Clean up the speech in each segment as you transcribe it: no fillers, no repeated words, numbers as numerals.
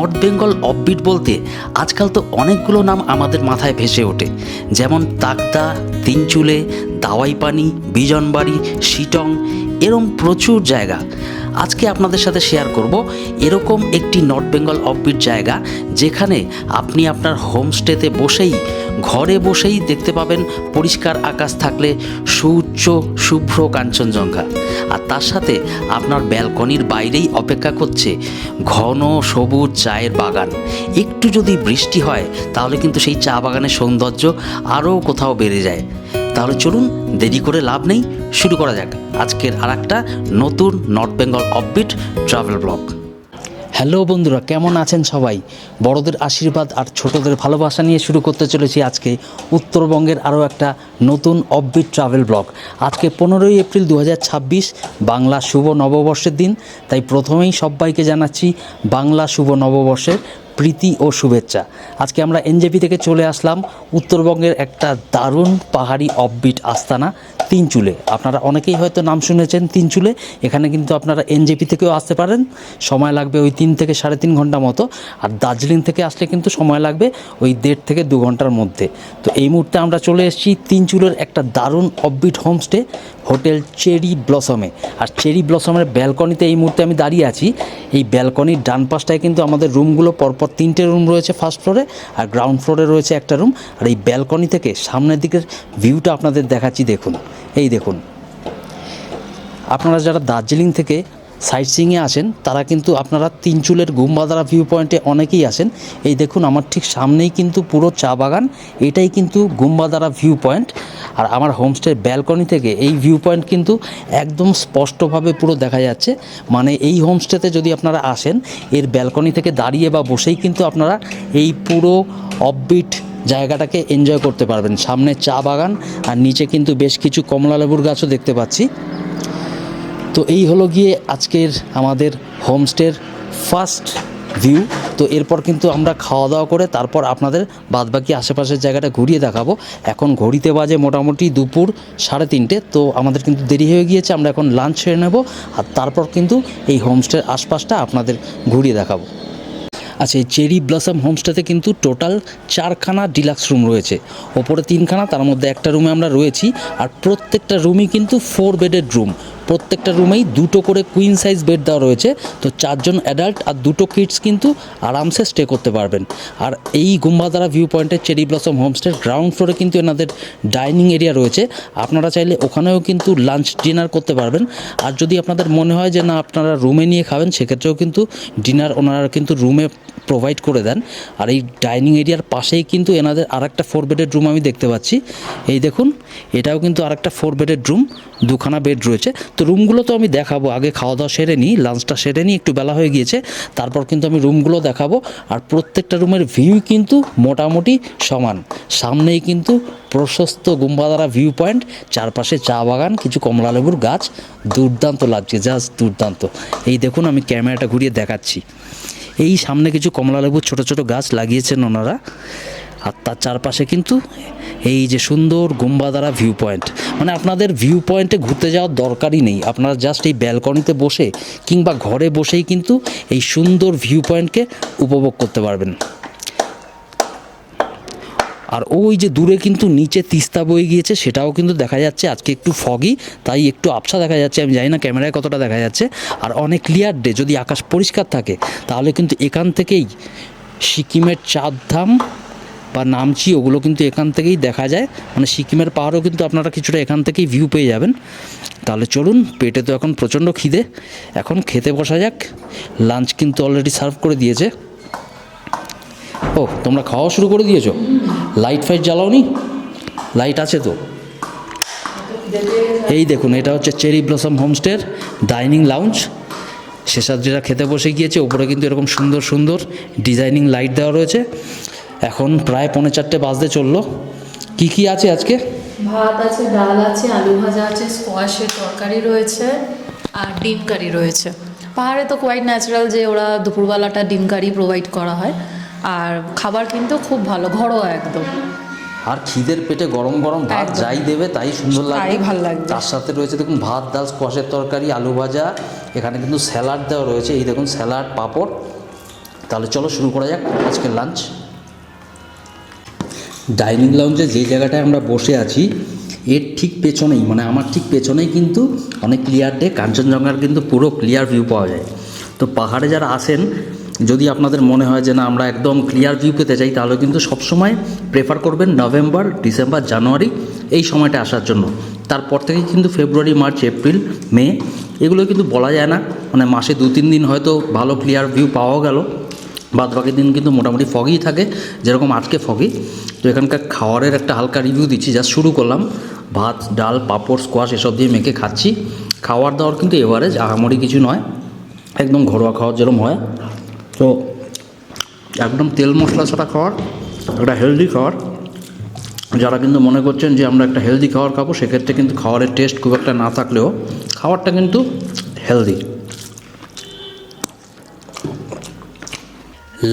North Bengal offbeat বলতে আজকাল তো অনেকগুলো নাম আমাদের মাথায় ভেসে ওঠে, যেমন তাকদা, তিনচুলে, দাওয়াইপানি, বিজনবাড়ি, শিটং, এরম প্রচুর জায়গা। আজকে আপনাদের সাথে শেয়ার করব এরকম একটি নর্থ বেঙ্গল অফবিট জায়গা, যেখানে আপনি আপনার হোমস্টেতে বসেই, ঘরে বসেই দেখতে পাবেন পরিষ্কার আকাশ থাকলে সুউচ্চ শুভ্র কাঞ্চনজঙ্ঘা, আর তার সাথে আপনার ব্যালকনির বাইরেই অপেক্ষা করছে ঘন সবুজ চায়ের বাগান। একটু যদি বৃষ্টি হয় তাহলে কিন্তু সেই চা বাগানের সৌন্দর্য আরও কোথাও বেড়ে যায়। তাহলে চলুন, দেরি করে লাভ নেই, শুরু করা যাক আজকের আরেকটা নতুন north Bengal offbeat travel blog. Hello বন্ধুরা, কেমন আছেন সবাই? বড়দের আশীর্বাদ আর ছোটদের ভালোবাসা নিয়ে শুরু করতে চলেছি আজকে উত্তরবঙ্গের আরও একটা নতুন অফবিট ট্রাভেল ব্লগ। আজকে 15ই এপ্রিল 2026, বাংলা শুভ নববর্ষের দিন। তাই প্রথমেই সবাইকে জানাচ্ছি বাংলা শুভ নববর্ষের প্রীতি ও শুভেচ্ছা। আজকে আমরা এনজেপি থেকে চলে আসলাম উত্তরবঙ্গের একটা দারুণ পাহাড়ি অফবিট আস্তানা তিনচুলে। আপনারা অনেকেই হয়তো নাম শুনেছেন তিনচুলে। এখানে কিন্তু আপনারা এনজেপি থেকেও আসতে পারেন, সময় লাগবে ওই 3 থেকে 3.5 ঘন্টা মতো। আর দার্জিলিং থেকে আসলে কিন্তু সময় লাগবে ওই 1.5 থেকে 2 ঘন্টার মধ্যে। তো এই মুহূর্তে আমরা চলে এসেছি তিনচুলের একটা দারুণ অফবিট হোমস্টে, হোটেল চেরি ব্লসমে। আর চেরি ব্লসমের ব্যালকনিতে এই মুহূর্তে আমি দাঁড়িয়ে আছি। এই ব্যালকনির ডান পাশটায় কিন্তু আমাদের রুমগুলো পরপর 3টে রুম রয়েছে ফার্স্ট ফ্লোরে, আর গ্রাউন্ড ফ্লোরে রয়েছে একটা রুম। আর এই ব্যালকনি থেকে সামনের দিকের ভিউটা আপনাদের দেখাচ্ছি, দেখুন। এই দেখুন, আপনারা যারা দার্জিলিং থেকে সাইট সিইংয়ে আসেন তারা কিন্তু আপনারা তিনচুলের গুম্বাদারা ভিউ পয়েন্টে অনেকেই আসেন। এই দেখুন, আমার ঠিক সামনেই কিন্তু পুরো চা বাগান, এটাই কিন্তু গুম্বাদারা ভিউ পয়েন্ট। আর আমার হোমস্টের ব্যালকনি থেকে এই ভিউ পয়েন্ট কিন্তু একদম স্পষ্টভাবে পুরো দেখা যাচ্ছে। মানে এই হোমস্টেতে যদি আপনারা আসেন, এর ব্যালকনি থেকে দাঁড়িয়ে বা বসেই কিন্তু আপনারা এই পুরো অফবিট জায়গাটাকে এনজয় করতে পারবেন। সামনে চা বাগান আর নিচে কিন্তু বেশ কিছু কমলালেবুর গাছও দেখতে পাচ্ছি। তো এই হলো গিয়ে আজকের আমাদের হোমস্টের ফার্স্ট ভিউ। তো এরপর কিন্তু আমরা খাওয়া দাওয়া করে তারপর আপনাদের বাদবাকি আশেপাশের জায়গাটা ঘুরিয়ে দেখাবো। এখন ঘড়িতে বাজে মোটামুটি দুপুর 3:30। তো আমাদের কিন্তু দেরি হয়ে গিয়েছে, আমরা এখন লাঞ্চ সেরে নেব, আর তারপর কিন্তু এই হোমস্টের আশপাশটা আপনাদের ঘুরিয়ে দেখাবো। আচ্ছা, এই চেরি ব্লসম হোমস্টেতে কিন্তু টোটাল 4খানা ডিলাক্স রুম রয়েছে, ওপরে 3খানা, তার মধ্যে একটা রুমে আমরা রয়েছি। আর প্রত্যেকটা রুমই কিন্তু 4 বেডেড রুম। প্রত্যেকটা রুমেই 2টো করে কুইন সাইজ বেড দেওয়া রয়েছে। তো 4 জন অ্যাডাল্ট আর 2টো কিডস কিন্তু আরামসে স্টে করতে পারবেন। আর এই গুম্বাদারা ভিউ পয়েন্টের চেরি ব্লসম হোমস্টের গ্রাউন্ড ফ্লোরে কিন্তু এনাদের ডাইনিং এরিয়া রয়েছে। আপনারা চাইলে ওখানেও কিন্তু লাঞ্চ ডিনার করতে পারবেন। আর যদি আপনাদের মনে হয় যে না আপনারা রুমে নিয়ে খাবেন, সেক্ষেত্রেও কিন্তু ডিনার ওনারা কিন্তু রুমে প্রোভাইড করে দেন। আর এই ডাইনিং এরিয়ার পাশেই কিন্তু এনাদের আরেকটা 4 বেডেড রুম আমি দেখতে পাচ্ছি। এই দেখুন, এটাও কিন্তু আরেকটা 4 বেডেড রুম, 2খানা বেড রয়েছে। তো রুমগুলো তো আমি দেখাবো, আগে খাওয়া দাওয়া সেরে নিই, লাঞ্চটা সেরে নিই, একটু বেলা হয়ে গিয়েছে, তারপর কিন্তু আমি রুমগুলো দেখাবো। আর প্রত্যেকটা রুমের ভিউ কিন্তু মোটামুটি সমান। সামনেই কিন্তু প্রশস্ত গুম্বাদারা ভিউ পয়েন্ট, চারপাশে চা বাগান, কিছু কমলালেবুর গাছ, দুর্দান্ত লাগছে, জাস্ট দুর্দান্ত। এই দেখুন, আমি ক্যামেরাটা ঘুরিয়ে দেখাচ্ছি। এই সামনে কিছু কমলালেবুর ছোট ছোট গাছ লাগিয়েছেন ওনারা, আর তার চারপাশে কিন্তু এই যে সুন্দর গুম্বাদারা ভিউ পয়েন্ট। মানে আপনাদের ভিউ পয়েন্টে ঘুরতে যাওয়ার দরকারই নেই, আপনারা জাস্ট এই ব্যালকনিতে বসে কিংবা ঘরে বসেই কিন্তু এই সুন্দর ভিউ পয়েন্টকে উপভোগ করতে পারবেন। আর ওই যে দূরে কিন্তু নিচে তিস্তা বয়ে গিয়েছে, সেটাও কিন্তু দেখা যাচ্ছে। আজকে একটু ফগি, তাই একটু আবছা দেখা যাচ্ছে, আমি জানি না ক্যামেরায় কতটা দেখা যাচ্ছে। আর অনেক ক্লিয়ার ডে, যদি আকাশ পরিষ্কার থাকে তাহলে কিন্তু এখান থেকেই সিকিমের চাঁদধাম বা নামচি, ওগুলো কিন্তু এখান থেকেই দেখা যায়। মানে সিকিমের পাহাড়ও কিন্তু আপনারা কিছুটা এখান থেকেই ভিউ পেয়ে যাবেন। তাহলে চলুন, পেটে তো এখন প্রচণ্ড খিদে, এখন খেতে বসা যাক। লাঞ্চ কিন্তু অলরেডি সার্ভ করে দিয়েছে। ও, তোমরা খাওয়া শুরু করে দিয়েছো? Light fight জ্বালাওনি? লাইট আছে তো? এই দেখুন, এটা হচ্ছে চেরি ব্লসম হোমস্টের ডাইনিং লাউঞ্জ। শেষাদ্রিরা খেতে বসে গিয়েছে, ওপরে কিন্তু এরকম সুন্দর সুন্দর ডিজাইনিং লাইট দেওয়া রয়েছে। এখন প্রায় 3:45 বাজতে চললো। কি কি আছে আজকে? ভাত আছে, ডাল আছে, আলু ভাজা আছে, স্কোয়াশের তরকারি রয়েছে, আর ডিম কারি রয়েছে। পাহাড়ে তো কোয়াইট ন্যাচারাল যে ওরা দুপুরবেলাটা ডিম কারি প্রোভাইড করা হয়। আর খাবার কিন্তু খুব ভালো, ঘরোয়া একদম। আর খিদের পেটে গরম গরম ভাত যাই দেবে তাই সুন্দর লাগবে, তাই ভালো লাগবে। তার সাথে রয়েছে দেখুন ভাত, ডাল, স্কোয়াশের তরকারি, আলু ভাজা, এখানে কিন্তু স্যালাড দেওয়া রয়েছে। এই দেখুন, স্যালাড, পাঁপড়, তাহলে চলো শুরু করা যাক আজকের লাঞ্চ। ডাইনিং লাউঞ্জে যে জায়গাটায় আমরা বসে আছি এর ঠিক পেছনেই, মানে আমার ঠিক পেছনেই কিন্তু অনেক ক্লিয়ার ডে, কাঞ্চনজঙ্ঘার কিন্তু পুরো ক্লিয়ার ভিউ পাওয়া যায়। তো পাহাড়ে যারা আসেন, যদি আপনাদের মনে হয় যে না আমরা একদম ক্লিয়ার ভিউ পেতে চাই, তাহলে কিন্তু সবসময় প্রেফার করবেন নভেম্বর, ডিসেম্বর, জানুয়ারি এই সময়টা আসার জন্য। তারপর থেকে কিন্তু ফেব্রুয়ারি, মার্চ, এপ্রিল, মে এগুলো কিন্তু বলা যায় না, মানে মাসে 2-3 দিন হয়তো ভালো ক্লিয়ার ভিউ পাওয়া গেল, বাদ বাকি দিন কিন্তু মোটামুটি ফগই থাকে, যেরকম আজকে ফগই। তো এখানকার খাওয়ারের একটা হালকা রিভিউ দিচ্ছি। জাস্ট শুরু করলাম, ভাত, ডাল, পাঁপড়, স্কোয়াশ এসব দিয়ে মেখে খাচ্ছি। খাওয়ার দাওয়ার কিন্তু এভারেজ, আহামরি কিছু নয়, একদম ঘরোয়া খাওয়ার যেরকম হয়। তো একদম তেল মশলা ছাড়া খাওয়ার, একটা হেলদি খাওয়ার। যারা কিন্তু মনে করছেন যে আমরা একটা হেলদি খাবার খাবো, সেক্ষেত্রে কিন্তু খাবারের টেস্ট খুব একটা না থাকলেও খাবারটা কিন্তু হেলদি।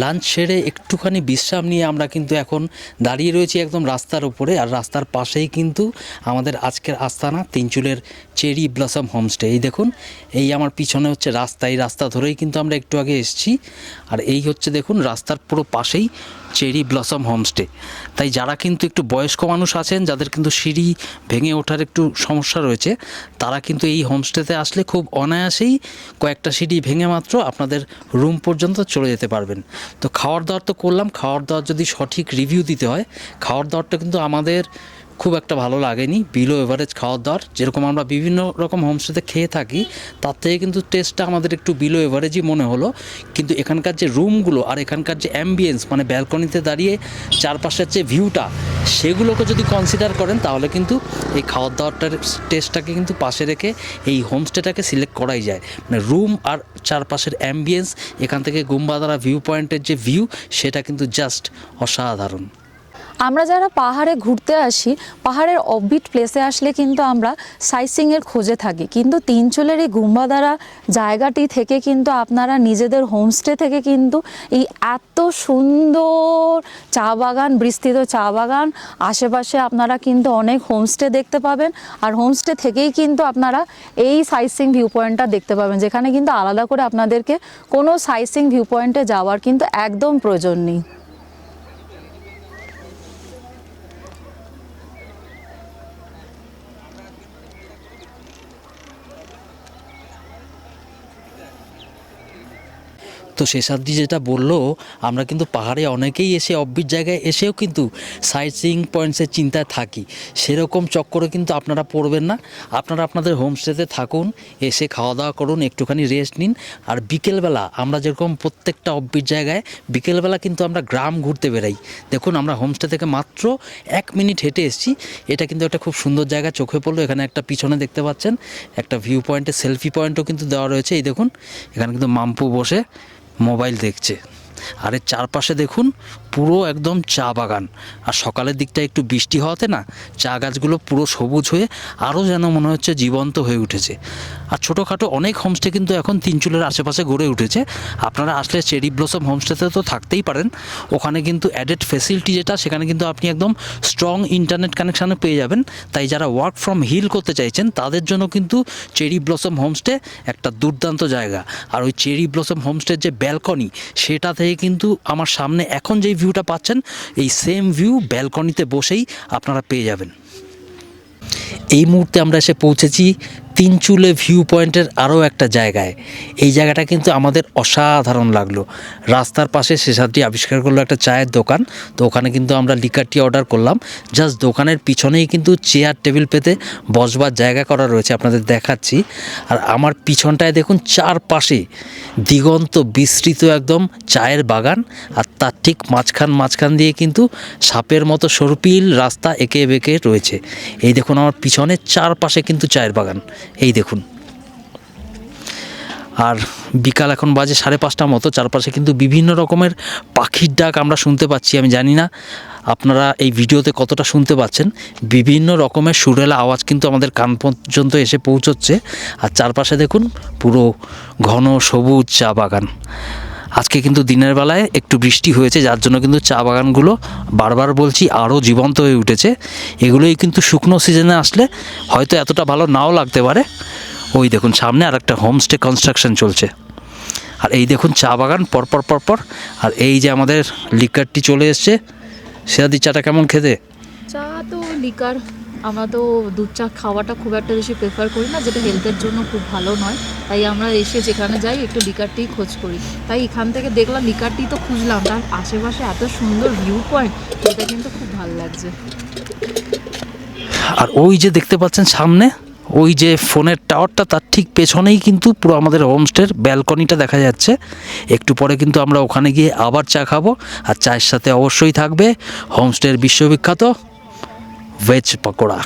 লাঞ্চ সেরে একটুখানি বিশ্রাম নিয়ে আমরা কিন্তু এখন দাঁড়িয়ে রয়েছি একদম রাস্তার উপরে, আর রাস্তার পাশেই কিন্তু আমাদের আজকের আস্তানা তিনচুলের চেরি ব্লসম হোমস্টে। এই দেখুন, এই আমার পিছনে হচ্ছে রাস্তা, এই রাস্তা ধরেই কিন্তু আমরা একটু আগে এসেছি। আর এই হচ্ছে দেখুন রাস্তার পুরো পাশেই চেরি ব্লসম হোমস্টে। তাই যারা কিন্তু একটু বয়স্ক মানুষ আছেন, যাদের কিন্তু সিঁড়ি ভেঙে ওঠার একটু সমস্যা রয়েছে, তারা কিন্তু এই হোমস্টেতে আসলে খুব অনায়াসেই কয়েকটা সিঁড়ি ভেঙে মাত্র আপনাদের রুম পর্যন্ত চলে যেতে পারবেন। তো খাওয়ার দাওয়ার তো করলাম, খাওয়ার দাওয়ার যদি সঠিক রিভিউ দিতে হয়, খাওয়ার দাওয়ারটা কিন্তু আমাদের খুব একটা ভালো লাগেনি, বিলো এভারেজ খাওয়ার দাওয়ার। যেরকম আমরা বিভিন্ন রকম হোমস্টেতে খেয়ে থাকি, তার থেকে কিন্তু টেস্টটা আমাদের একটু বিলো এভারেজই মনে হলো। কিন্তু এখানকার যে রুমগুলো আর এখানকার যে অ্যাম্বিয়েন্স, মানে ব্যালকনিতে দাঁড়িয়ে চারপাশের যে ভিউটা, সেগুলোকে যদি কনসিডার করেন, তাহলে কিন্তু এই খাওয়ার দাওয়ারটার টেস্টটাকে কিন্তু পাশে রেখে এই হোমস্টেটাকে সিলেক্ট করাই যায়। মানে রুম আর চারপাশের অ্যাম্বিয়েন্স, এখান থেকে গুম্বাদারা ভিউ পয়েন্টের যে ভিউ, সেটা কিন্তু জাস্ট অসাধারণ। আমরা যারা পাহাড়ে ঘুরতে আসি, পাহাড়ের অফবিট প্লেসে আসলে কিন্তু আমরা সাইটসিংয়ের খোঁজে থাকি, কিন্তু তিনচুলের এই গুম্বাদারা জায়গাটি থেকে কিন্তু আপনারা নিজেদের হোমস্টে থেকে কিন্তু এই এত সুন্দর চা বাগান, বিস্তৃত চা বাগান, আশেপাশে আপনারা কিন্তু অনেক হোমস্টে দেখতে পাবেন। আর হোমস্টে থেকেই কিন্তু আপনারা এই সাইটসিং ভিউ পয়েন্টটা দেখতে পাবেন, যেখানে কিন্তু আলাদা করে আপনাদেরকে কোনো সাইটসিং ভিউ পয়েন্টে যাওয়ার কিন্তু একদম প্রয়োজন নেই। তো শেষাদ্রি যেটা বললো, আমরা কিন্তু পাহাড়ে অনেকেই এসে অফবিট জায়গায় এসেও কিন্তু সাইট সিইং পয়েন্টসের চিন্তায় থাকি, সেরকম চক্করে কিন্তু আপনারা পড়বেন না। আপনারা আপনাদের হোমস্টেতে থাকুন, এসে খাওয়া দাওয়া করুন, একটুখানি রেস্ট নিন। আর বিকেলবেলা আমরা যেরকম প্রত্যেকটা অফবিট জায়গায় বিকেলবেলা কিন্তু আমরা গ্রাম ঘুরতে বেরাই। দেখুন, আমরা হোমস্টে থেকে মাত্র 1 মিনিট হেঁটে এসেছি। এটা কিন্তু একটা খুব সুন্দর জায়গা চোখে পড়লো। এখানে একটা পিছনে দেখতে পাচ্ছেন একটা ভিউ পয়েন্টে সেলফি পয়েন্টও কিন্তু দেওয়া রয়েছে। এই দেখুন, এখানে কিন্তু মাম্পু বসে মোবাইল দেখছে। আর এর চারপাশে দেখুন পুরো একদম চা বাগান। আর সকালের দিকটা একটু বৃষ্টি হওয়াতে না, চা গাছগুলো পুরো সবুজ হয়ে আরও যেন মনে হচ্ছে জীবন্ত হয়ে উঠেছে। আর ছোটোখাটো অনেক হোমস্টে কিন্তু এখন তিনচুলের আশেপাশে গড়ে উঠেছে। আপনারা আসলে চেরি ব্লসম হোমস্টেতে তো থাকতেই পারেন। ওখানে কিন্তু অ্যাডেড ফেসিলিটি যেটা, সেখানে কিন্তু আপনি একদম স্ট্রং ইন্টারনেট কানেকশানে পেয়ে যাবেন। তাই যারা ওয়ার্ক ফ্রম হিল করতে চাইছেন, তাদের জন্য কিন্তু চেরি ব্লসম হোমস্টে একটা দুর্দান্ত জায়গা। আর ওই চেরি ব্লসম হোমস্টের যে ব্যালকনি, সেটা থেকে কিন্তু আমার সামনে এখন যেই ভিউটা পাচ্ছেন, এই সেম ভিউ ব্যালকনিতে বসেই আপনারা পেয়ে যাবেন। এই মুহূর্তে আমরা এসে পৌঁছেছি তিনচুলে ভিউ পয়েন্টের আরও একটা জায়গায়। এই জায়গাটা কিন্তু আমাদের অসাধারণ লাগলো। রাস্তার পাশে শেষাদ্রি আবিষ্কার করলো একটা চায়ের দোকান। তো ওখানে কিন্তু আমরা লিকার টি অর্ডার করলাম। জাস্ট দোকানের পিছনেই কিন্তু চেয়ার টেবিল পেতে বসবার জায়গা করা রয়েছে, আপনাদের দেখাচ্ছি। আর আমার পিছনটায় দেখুন চারপাশে দিগন্ত বিস্তৃত একদম চায়ের বাগান, আর তার ঠিক মাঝখান দিয়ে কিন্তু সাপের মতো সরপিল রাস্তা এঁকে বেঁকে রয়েছে। এই দেখুন আমার পিছনে চারপাশে কিন্তু চায়ের বাগান, এই দেখুন। আর বিকাল এখন বাজে 5:30 মতো, চারপাশে কিন্তু বিভিন্ন রকমের পাখির ডাক আমরা শুনতে পাচ্ছি। আমি জানি না আপনারা এই ভিডিওতে কতটা শুনতে পাচ্ছেন। বিভিন্ন রকমের সুরেলা আওয়াজ কিন্তু আমাদের কান পর্যন্ত এসে পৌঁছচ্ছে। আর চারপাশে দেখুন পুরো ঘন সবুজ চা বাগান। আজকে কিন্তু দিনের বেলায় একটু বৃষ্টি হয়েছে, যার জন্য কিন্তু চা বাগানগুলো বারবার বলছি আরও জীবন্ত হয়ে উঠেছে। এগুলোই কিন্তু শুকনো সিজনে আসলে হয়তো এতটা ভালো নাও লাগতে পারে। ওই দেখুন সামনে আর একটা হোমস্টে কনস্ট্রাকশন চলছে। আর এই দেখুন চা বাগান পরপর পরপর। আর এই যে আমাদের লিকারটি চলে এসছে। সেরাদি চাটা কেমন খেতে? চা তো লিকার, আমরা তো দুধ চা খাওয়াটা খুব একটা বেশি প্রেফার করি না, যেটা হেলথের জন্য খুব ভালো নয়। তাই আমরা এসে যেখানে যাই একটু লিকারটিই খোঁজ করি। তাই এখান থেকে দেখলাম লিকারটি তো খুঁজলাম, তার আশেপাশে এত সুন্দর ভিউ পয়েন্ট, এটা কিন্তু খুব ভালো লাগছে। আর ওই যে দেখতে পাচ্ছেন সামনে ওই যে ফোনের টাওয়ারটা, তার ঠিক পেছনেই কিন্তু পুরো আমাদের হোমস্টের ব্যালকনিটা দেখা যাচ্ছে। একটু পরে কিন্তু আমরা ওখানে গিয়ে আবার চা খাবো। আর চায়ের সাথে অবশ্যই থাকবে হোমস্টের বিশ্ববিখ্যাত ভেজ পকোড়া।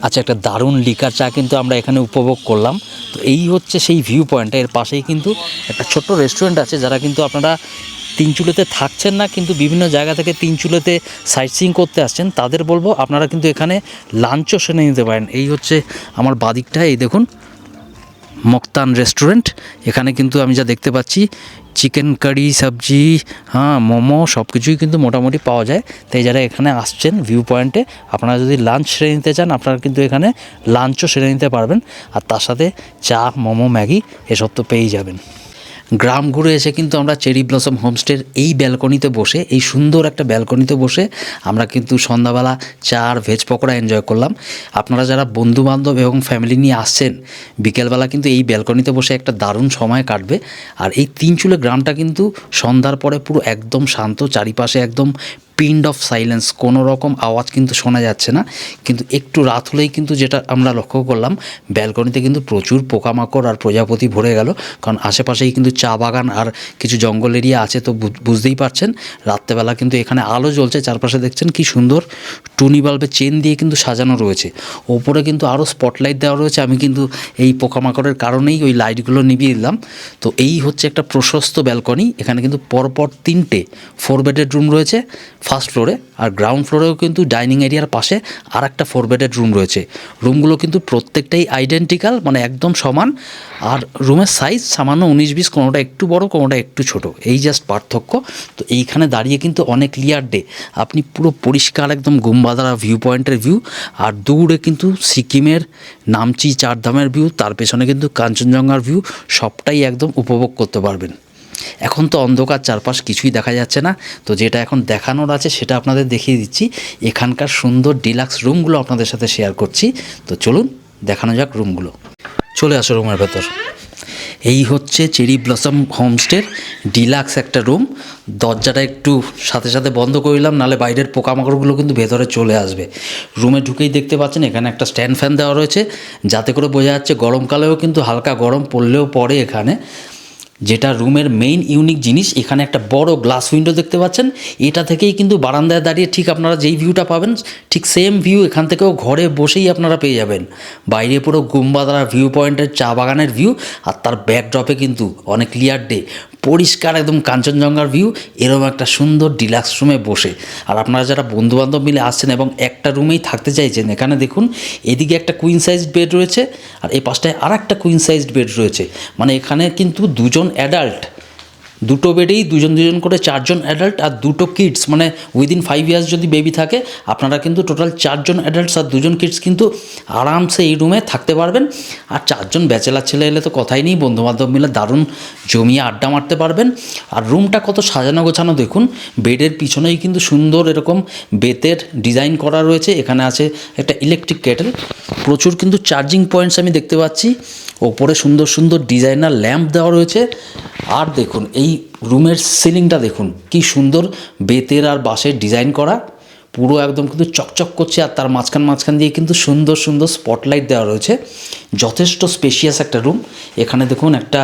আচ্ছা, একটা দারুণ লিকার চা কিন্তু আমরা এখানে উপভোগ করলাম। তো এই হচ্ছে সেই ভিউ পয়েন্টটা। এর পাশেই কিন্তু একটা ছোট্ট রেস্টুরেন্ট আছে। যারা কিন্তু আপনারা তিনচুলেতে থাকছেন না, কিন্তু বিভিন্ন জায়গা থেকে তিনচুলেতে সাইট সিইং করতে আসছেন, তাদের বলবো আপনারা কিন্তু এখানে লাঞ্চও সেরে নিতে পারেন। এই হচ্ছে আমার বাদিকটা, এই দেখুন মক্তান রেস্টুরেন্ট। এখানে কিন্তু আমি যা দেখতে পাচ্ছি চিকেন কারি, সবজি, মোমো সব কিছুই কিন্তু মোটামুটি পাওয়া যায়। তাই যারা এখানে আসছেন ভিউ পয়েন্টে, আপনারা যদি লাঞ্চ সেরে নিতে চান, আপনারা কিন্তু এখানে লাঞ্চও সেরে নিতে পারবেন। আর তার সাথে চা, মোমো, ম্যাগি এসব তো পেয়েই যাবেন। গ্রাম ঘুরে এসে কিন্তু আমরা চেরি ব্লসম হোমস্টের এই ব্যালকনিতে বসে, এই সুন্দর একটা ব্যালকনিতে বসে আমরা কিন্তু সন্ধ্যাবেলা চা আর ভেজ পকোড়া এনজয় করলাম। আপনারা যারা বন্ধুবান্ধব এবং ফ্যামিলি নিয়ে আসছেন, বিকেলবেলা কিন্তু এই ব্যালকনিতে বসে একটা দারুণ সময় কাটবে। আর এই তিনচুলে গ্রামটা কিন্তু সন্ধ্যার পরে পুরো একদম শান্ত, চারিপাশে একদম পিন্ড অফ সাইলেন্স, কোনো রকম আওয়াজ কিন্তু শোনা যাচ্ছে না। কিন্তু একটু রাত হলেই কিন্তু যেটা আমরা লক্ষ্য করলাম, ব্যালকনিতে কিন্তু প্রচুর পোকামাকড় আর প্রজাপতি ভরে গেল। কারণ আশেপাশেই কিন্তু চা বাগান আর কিছু জঙ্গল এরিয়া আছে। তো বুঝতেই পারছেন রাত্রেবেলা কিন্তু এখানে আলো জ্বলছে। চারপাশে দেখছেন কি সুন্দর টুনি বাল্বের চেন দিয়ে কিন্তু সাজানো রয়েছে। ওপরে কিন্তু আরও স্পটলাইট দেওয়া রয়েছে। আমি কিন্তু এই পোকামাকড়ের কারণেই ওই লাইটগুলো নিভিয়ে দিলাম। তো এই হচ্ছে একটা প্রশস্ত ব্যালকনি। এখানে কিন্তু পরপর 3টে 4 বেডেড রুম রয়েছে ফার্স্ট ফ্লোরে। আর গ্রাউন্ড ফ্লোরেও কিন্তু ডাইনিং এরিয়ার পাশে আর একটা 4 বেডেড রুম রয়েছে। রুমগুলো কিন্তু প্রত্যেকটাই আইডেন্টিক্যাল, মানে একদম সমান। আর রুমের সাইজ সামান্য 19-20, কোনোটা একটু বড়, কোনোটা একটু ছোট, এই জাস্ট পার্থক্য। তো এইখানে দাঁড়িয়ে কিন্তু অনেক ক্লিয়ার ডে, আপনি পুরো পরিষ্কার একদম গুম্বাদারা ভিউ পয়েন্টের ভিউ, আর দূরে কিন্তু সিকিমের নামচি চারধামের ভিউ, তার পেছনে কিন্তু কাঞ্চনজঙ্ঘার ভিউ, সবটাই একদম উপভোগ করতে পারবেন। এখন তো অন্ধকার, চারপাশ কিছুই দেখা যাচ্ছে না। তো যেটা এখন দেখানোর আছে সেটা আপনাদের দেখিয়ে দিচ্ছি। এখানকার সুন্দর ডিলাক্স রুমগুলো আপনাদের সাথে শেয়ার করছি। তো চলুন দেখানো যাক রুমগুলো। চলে আসো রুমের ভেতর। এই হচ্ছে চেরি ব্লসম হোমস্টের ডিলাক্স একটা রুম। দরজাটা একটু সাথে সাথে বন্ধ করলাম, নাহলে বাইরের পোকামাকড়গুলো কিন্তু ভেতরে চলে আসবে। রুমে ঢুকেই দেখতে পাচ্ছেন এখানে একটা স্ট্যান্ড ফ্যান দেওয়া রয়েছে, যাতে করে বোঝা যাচ্ছে গরমকালেও কিন্তু হালকা গরম পড়লেও পড়ে এখানে। যেটা রুমের মেইন ইউনিক জিনিস, এখানে একটা বড় গ্লাস উইন্ডো দেখতে পাচ্ছেন। এটা থেকেই কিন্তু বারান্দায় দাঁড়িয়ে ঠিক আপনারা যেই ভিউটা পাবেন, ঠিক সেম ভিউ এখান থেকেও ঘরে বসেই আপনারা পেয়ে যাবেন। বাইরে পুরো গুম্বাদারা ভিউ পয়েন্টের চা বাগানের ভিউ, আর তার ব্যাকড্রপে কিন্তু অনেক ক্লিয়ার ডে, পরিষ্কার একদম কাঞ্চনজঙ্ঘার ভিউ, এরকম একটা সুন্দর ডিলাক্স রুমে বসে। আর আপনারা যারা বন্ধুবান্ধব মিলে আসছেন এবং একটা রুমেই থাকতে চাইছেন, এখানে দেখুন এদিকে একটা কুইন সাইজড বেড রয়েছে, আর এই পাশটায় আর একটা কুইন সাইজড বেড রয়েছে। মানে এখানে কিন্তু 2জন অ্যাডাল্ট, 2টো বেডেই 2জন করে 4জন অ্যাডাল্ট আর 2টো কিডস, মানে উইদিন 5 ইয়ার্স যদি বেবি থাকে, আপনারা কিন্তু টোটাল 4জন অ্যাডাল্টস আর 2জন কিডস কিন্তু আরামসে এই রুমে থাকতে পারবেন। আর 4জন ব্যাচেলার ছেলে এলে তো কথাই নেই, বন্ধুবান্ধব মিলে দারুণ জমিয়ে আড্ডা মারতে পারবেন। আর রুমটা কত সাজানো গোছানো দেখুন। বেডের পিছনেই কিন্তু সুন্দর এরকম বেতের ডিজাইন করা রয়েছে। এখানে আছে একটা ইলেকট্রিক কেটেল, প্রচুর কিন্তু চার্জিং পয়েন্টস আমি দেখতে পাচ্ছি। ওপরে সুন্দর সুন্দর ডিজাইনার ল্যাম্প দেওয়া রয়েছে। আর দেখুন এই রুমের সিলিংটা দেখুন কি সুন্দর বেতের আর বাঁশের ডিজাইন করা, পুরো একদম কিন্তু চকচক করছে। আর তার মাঝখান দিয়ে কিন্তু সুন্দর সুন্দর স্পটলাইট দেওয়া রয়েছে। যথেষ্ট স্পেশিয়াস একটা রুম। এখানে দেখুন একটা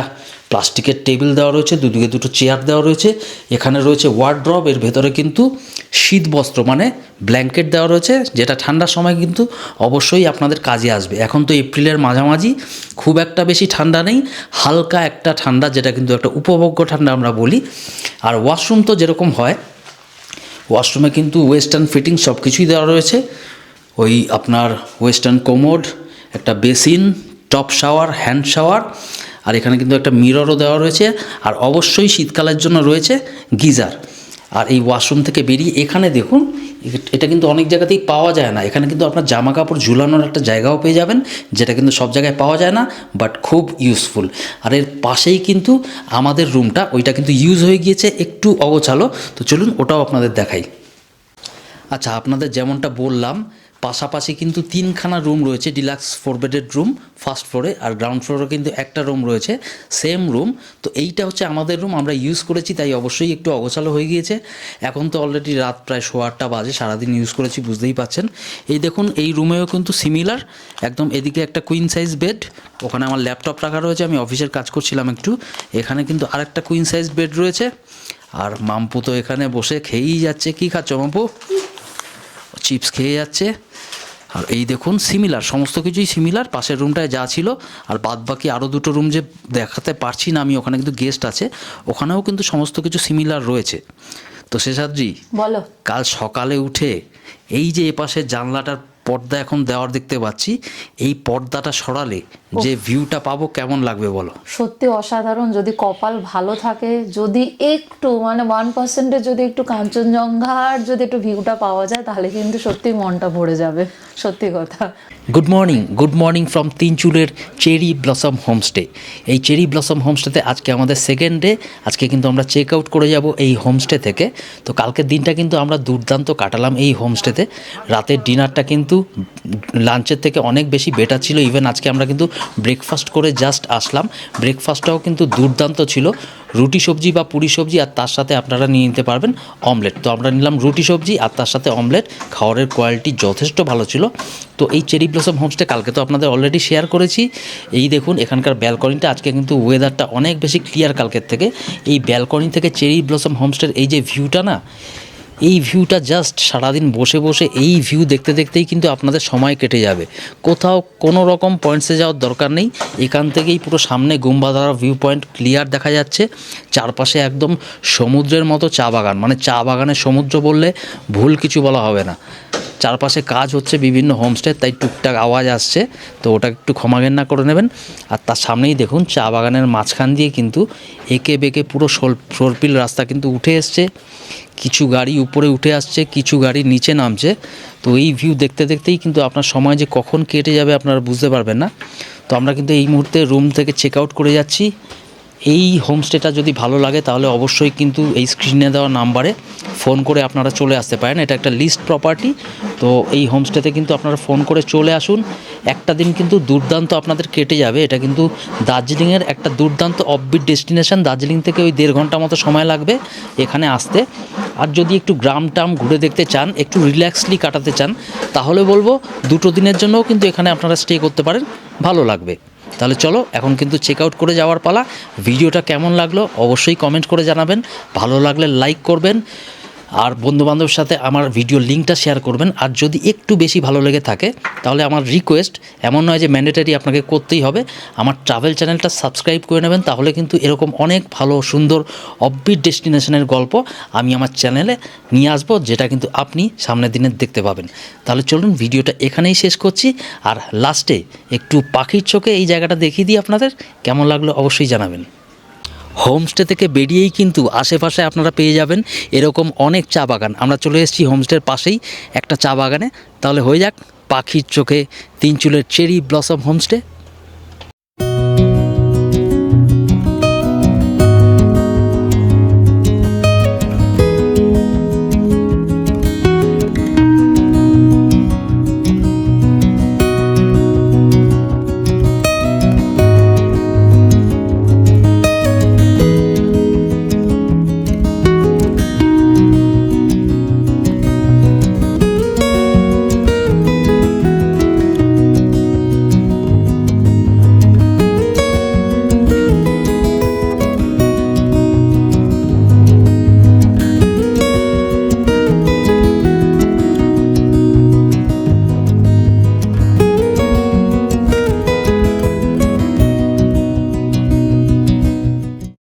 প্লাস্টিকের টেবিল দেওয়া রয়েছে, দুদিকে 2টো চেয়ার দেওয়া রয়েছে। এখানে রয়েছে ওয়ার্ড্রব, এর ভেতরে কিন্তু শীত বস্ত্র মানে ব্ল্যাঙ্কেট দেওয়া রয়েছে, যেটা ঠান্ডার সময় কিন্তু অবশ্যই আপনাদের কাজে আসবে। এখন তো এপ্রিলের মাঝামাঝি, খুব একটা বেশি ঠান্ডা নেই, হালকা একটা ঠান্ডা, যেটা কিন্তু একটা উপভোগ্য ঠান্ডা আমরা বলি। আর ওয়াশরুম তো যেরকম হয়, ওয়াশরুমে কিন্তু ওয়েস্টার্ন ফিটিং সব কিছুই দেওয়া রয়েছে। ওই আপনার ওয়েস্টার্ন কোমোড, একটা basin, top shower, hand shower, আর এখানে কিন্তু একটা মিররও দেওয়া রয়েছে। আর অবশ্যই শীতকালের জন্য রয়েছে গিজার। আর এই ওয়াশরুম থেকে বেরিয়ে এখানে দেখুন, এটা কিন্তু অনেক জায়গাতেই পাওয়া যায় না। এখানে কিন্তু আপনার জামা কাপড় ঝুলানোর একটা জায়গাও পেয়ে যাবেন, যেটা কিন্তু সব জায়গায় পাওয়া যায় না, বাট খুব ইউজফুল। আর এর পাশেই কিন্তু আমাদের রুমটা, ওইটা কিন্তু ইউজ হয়ে গিয়েছে, একটু অগোছালো। তো চলুন ওটাও আপনাদের দেখাই। আচ্ছা, আপনাদের যেমনটা বললাম, পাশাপাশি কিন্তু 3খানা রুম রয়েছে, ডিলাক্স 4 বেডেড রুম ফার্স্ট ফ্লোরে, আর গ্রাউন্ড ফ্লোরে কিন্তু একটা রুম রয়েছে, সেম রুম। তো এইটা হচ্ছে আমাদের রুম, আমরা ইউজ করেছি, তাই অবশ্যই একটু অগোছালো হয়ে গিয়েছে। এখন তো অলরেডি রাত প্রায় 8:15 বাজে, সারাদিন ইউজ করেছি, বুঝতেই পাচ্ছেন। এই দেখুন, এই রুমেও কিন্তু সিমিলার একদম। এদিকে একটা কুইন সাইজ বেড, ওখানে আমার ল্যাপটপ রাখা রয়েছে, আমি অফিসের কাজ করছিলাম একটু। এখানে কিন্তু আরেকটা কুইন সাইজ বেড রয়েছে। আর মাম্পু তো এখানে বসে খেয়েই যাচ্ছে। কী খাচ্ছ মাম্পু? চিপস খেয়ে যাচ্ছে। আর এই দেখুন, সিমিলার, সমস্ত কিছুই সিমিলার। পাশের রুমটায় যা ছিল, আর বাদ বাকি আরও 2টো রুম যে দেখাতে পারছি না আমি, ওখানে কিন্তু গেস্ট আছে, ওখানেও কিন্তু সমস্ত কিছু সিমিলার রয়েছে। তো শেষাদ্রি, বলো। কাল সকালে উঠে এই যে এপাশের জানলাটার পর্দা এখন দেওয়ার দেখতে পাচ্ছি, এই পর্দাটা সরালে যে ভিউটা পাবো, কেমন লাগবে বলো? সত্যি অসাধারণ। যদি কপাল ভালো থাকে, যদি একটু মানে 1% যদি একটু কাঞ্চনজঙ্ঘার যদি একটু ভিউটা পাওয়া যায়, তাহলে কিন্তু সত্যি মনটা ভরে যাবে, সত্যি কথা। গুড মর্নিং ফ্রম তিনচুলের চেরি ব্লসম হোমস্টে। এই চেরি ব্লসম হোমস্টেতে আজকে আমাদের সেকেন্ড ডে। আজকে কিন্তু আমরা চেক আউট করে যাব এই হোমস্টে থেকে। তো কালকের দিনটা কিন্তু আমরা দুর্দান্ত কাটালাম এই হোমস্টেতে। রাতের ডিনারটা কিন্তু লাঞ্চের থেকে অনেক বেশি বেটার ছিল। ইভেন আজকে আমরা কিন্তু ব্রেকফাস্ট করে জাস্ট আসলাম, ব্রেকফাস্টটাও কিন্তু দুর্দান্ত ছিল। রুটি সবজি বা পুরি সবজি, আর তার সাথে আপনারা নিয়ে নিতে পারবেন অমলেট। তো আমরা নিলাম রুটি সবজি আর তার সাথে অমলেট। খাবারের কোয়ালিটি যথেষ্ট ভালো ছিল। তো এই চেরি ব্লসম হোমস্টে কালকে তো আপনাদের অলরেডি শেয়ার করেছি। এই দেখুন এখানকার ব্যালকনিটা, আজকে কিন্তু ওয়েদারটা অনেক বেশি ক্লিয়ার কালকের থেকে। এই ব্যালকনি থেকে চেরি ব্লসম হোমস্টের এই যে ভিউটা না, এই ভিউটা জাস্ট সারাদিন বসে বসে এই ভিউ দেখতে দেখতেই কিন্তু আপনাদের সময় কেটে যাবে। কোথাও কোনো রকম পয়েন্টসে যাওয়ার দরকার নেই। এখান থেকেই পুরো সামনে গুম্বাধারা ভিউ পয়েন্ট ক্লিয়ার দেখা যাচ্ছে। চারপাশে একদম সমুদ্রের মতো চা বাগান, মানে চা বাগানের সমুদ্র বললে ভুল কিছু বলা হবে না। চারপাশে কাজ হচ্ছে বিভিন্ন হোমস্টে, তাই টুকটাক আওয়াজ আসছে, তো ওটা একটু ক্ষমাঘেন্না করে নেবেন। আর তার সামনেই দেখুন, চা বাগানের মাঝখান দিয়ে কিন্তু এঁকে বেঁকে পুরো সর্পিল রাস্তা কিন্তু উঠে এসছে। কিছু গাড়ি উপরে উঠে আসছে, কিছু গাড়ি নিচে নামছে। তো এই ভিউ দেখতে দেখতেই কিন্তু আপনার সময় যে কখন কেটে যাবে আপনারা বুঝতে পারবেন না। তো আমরা কিন্তু এই মুহূর্তে রুম থেকে চেক আউট করে যাচ্ছি। এই হোমস্টেটা যদি ভালো লাগে তাহলে অবশ্যই কিন্তু এই স্ক্রিনে দেওয়া নাম্বারে ফোন করে আপনারা চলে আসতে পারেন। এটা একটা লিস্ট প্রপার্টি। তো এই হোমস্টেতে কিন্তু আপনারা ফোন করে চলে আসুন। একটা দিন কিন্তু দুর্দান্ত আপনাদের কেটে যাবে। এটা কিন্তু দার্জিলিংয়ের একটা দুর্দান্ত অফবিট ডেস্টিনেশন। দার্জিলিং থেকে ওই 1.5 ঘন্টা মতো সময় লাগবে এখানে আসতে। আর যদি একটু গ্রাম টাম ঘুরে দেখতে চান, একটু রিল্যাক্সলি কাটাতে চান, তাহলে বলবো 2 দিনের জন্যও কিন্তু এখানে আপনারা স্টে করতে পারেন, ভালো লাগবে। তাহলে চলো, এখন কিন্তু চেক আউট করে যাওয়ার পালা। ভিডিওটা কেমন লাগলো অবশ্যই কমেন্ট করে জানাবেন, ভালো লাগলে লাইক করবেন, আর বন্ধুবান্ধবের সাথে আমার ভিডিও লিঙ্কটা শেয়ার করবেন। আর যদি একটু বেশি ভালো লেগে থাকে তাহলে আমার রিকোয়েস্ট, এমন নয় যে ম্যান্ডেটারি আপনাকে করতেই হবে, আমার ট্রাভেল চ্যানেলটা সাবস্ক্রাইব করে নেবেন। তাহলে কিন্তু এরকম অনেক ভালো সুন্দর অফবিট ডেস্টিনেশনের গল্প আমি আমার চ্যানেলে নিয়ে আসবো, যেটা কিন্তু আপনি সামনের দিনে দেখতে পাবেন। তাহলে চলুন, ভিডিওটা এখানেই শেষ করছি। আর লাস্টে একটু পাখির চোখে এই জায়গাটা দেখিয়ে দিই আপনাদের, কেমন লাগলো অবশ্যই জানাবেন। হোমস্টে থেকে বেরিয়েই কিন্তু আশেপাশে আপনারা পেয়ে যাবেন এরকম অনেক চা বাগান। আমরা চলে এসেছি হোমস্টের পাশেই একটা চা বাগানে। তাহলে হয়ে যাক পাখির চোখে তিনচুলের চেরি ব্লসম হোমস্টে।